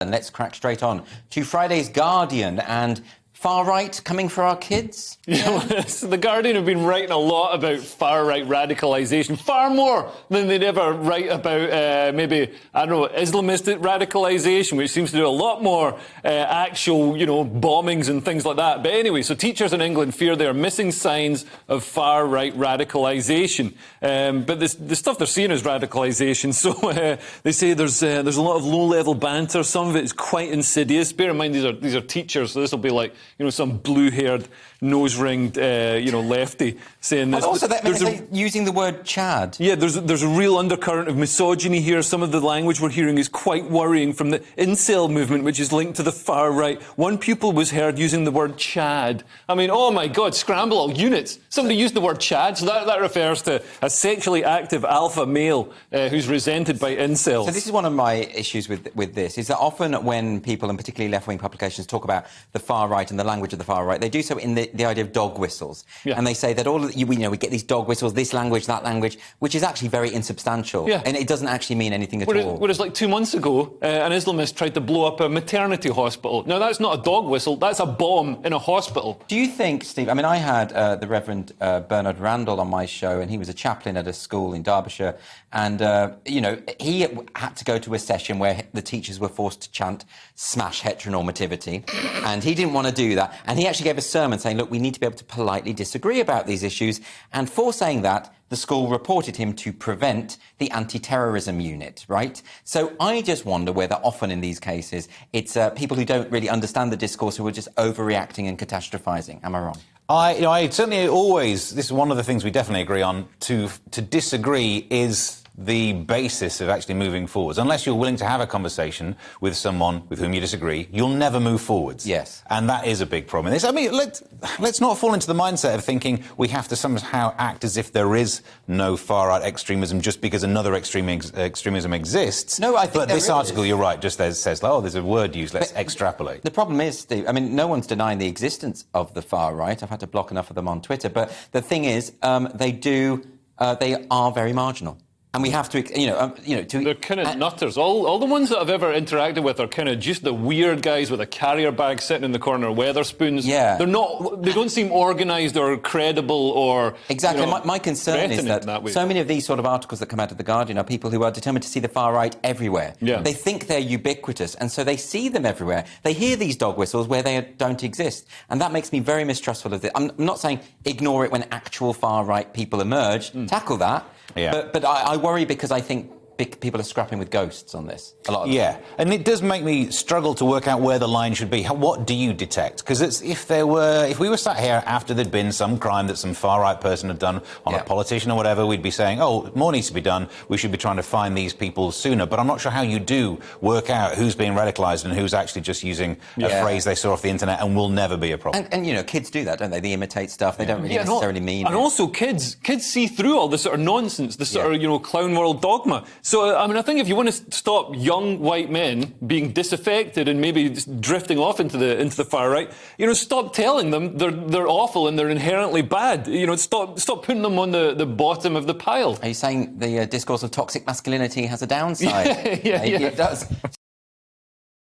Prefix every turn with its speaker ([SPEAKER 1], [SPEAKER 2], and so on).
[SPEAKER 1] And let's crack straight on to Friday's Guardian and far-right coming for our kids?
[SPEAKER 2] Yes, the Guardian have been writing a lot about far-right radicalisation, far more than they'd ever write about maybe, I don't know, Islamist radicalisation, which seems to do a lot more actual, bombings and things like that. But anyway, so teachers in England fear they are missing signs of far-right radicalisation. But the stuff they're seeing is radicalisation. So they say there's a lot of low-level banter. Some of it is quite insidious. Bear in mind these are teachers, so this will be like some blue-haired, nose-ringed, lefty saying this.
[SPEAKER 1] But also, they're using the word Chad.
[SPEAKER 2] Yeah, there's a real undercurrent of misogyny here. Some of the language we're hearing is quite worrying from the incel movement, which is linked to the far right. One pupil was heard using the word Chad. I mean, oh my God, scramble all units. Somebody used the word Chad, so that refers to a sexually active alpha male who's resented by incels.
[SPEAKER 1] So this is one of my issues with this, is that often when people, and particularly left-wing publications, talk about the far right and the language of the far right, they do so in the idea of dog whistles. Yeah. And they say that we get these dog whistles, this language, that language, which is actually very insubstantial. Yeah. And it doesn't actually mean anything at all.
[SPEAKER 2] Whereas like 2 months ago, an Islamist tried to blow up a maternity hospital. Now, that's not a dog whistle, that's a bomb in a hospital.
[SPEAKER 1] Do you think, Steve, I mean, I had the Reverend Bernard Randall on my show, and he was a chaplain at a school in Derbyshire, and, he had to go to a session where the teachers were forced to chant smash heteronormativity, and he didn't want to do that. And he actually gave a sermon saying, look, we need to be able to politely disagree about these issues. And for saying that, the school reported him to prevent the anti-terrorism unit, right? So I just wonder whether often in these cases it's people who don't really understand the discourse who are just overreacting and catastrophizing. Am I wrong?
[SPEAKER 3] I certainly always, this is one of the things we definitely agree on, to disagree is the basis of actually moving forwards. Unless you're willing to have a conversation with someone with whom you disagree, you'll never move forwards.
[SPEAKER 1] Yes.
[SPEAKER 3] And that is a big problem. I mean, let's not fall into the mindset of thinking we have to somehow act as if there is no far-right extremism just because another extremism exists.
[SPEAKER 1] No, I think
[SPEAKER 3] But this article, you're right, just says, oh, there's a word used, let's extrapolate.
[SPEAKER 1] The problem is, Steve, I mean, no one's denying the existence of the far-right. I've had to block enough of them on Twitter. But the thing is, they are very marginal. And we have to,
[SPEAKER 2] They're kind of nutters. All the ones that I've ever interacted with are kind of just the weird guys with a carrier bag sitting in the corner, Weatherspoons.
[SPEAKER 1] Yeah.
[SPEAKER 2] They don't seem organised or credible or...
[SPEAKER 1] Exactly. My concern is that so many of these sort of articles that come out of The Guardian are people who are determined to see the far right everywhere. Yeah. They think they're ubiquitous, and so they see them everywhere. They hear these dog whistles where they don't exist. And that makes me very mistrustful of it. I'm not saying ignore it when actual far right people emerge. Tackle that. Yeah. But I worry because I think people are scrapping with ghosts on this. A lot of them.
[SPEAKER 3] Yeah, and it does make me struggle to work out where the line should be. What do you detect? Because if we were sat here after there'd been some crime that some far-right person had done on a politician or whatever, we'd be saying, oh, more needs to be done. We should be trying to find these people sooner. But I'm not sure how you do work out who's being radicalised and who's actually just using a phrase they saw off the internet and will never be a problem.
[SPEAKER 1] And kids do that, don't they? They imitate stuff. They don't really necessarily mean it.
[SPEAKER 2] And also kids see through all this sort of nonsense, this sort of, clown world dogma. So, I mean, I think if you want to stop young white men being disaffected and maybe just drifting off into the far right, stop telling them they're awful and they're inherently bad. Stop putting them on the bottom of the pile.
[SPEAKER 1] Are you saying the discourse of toxic masculinity has a downside? Yeah, it does.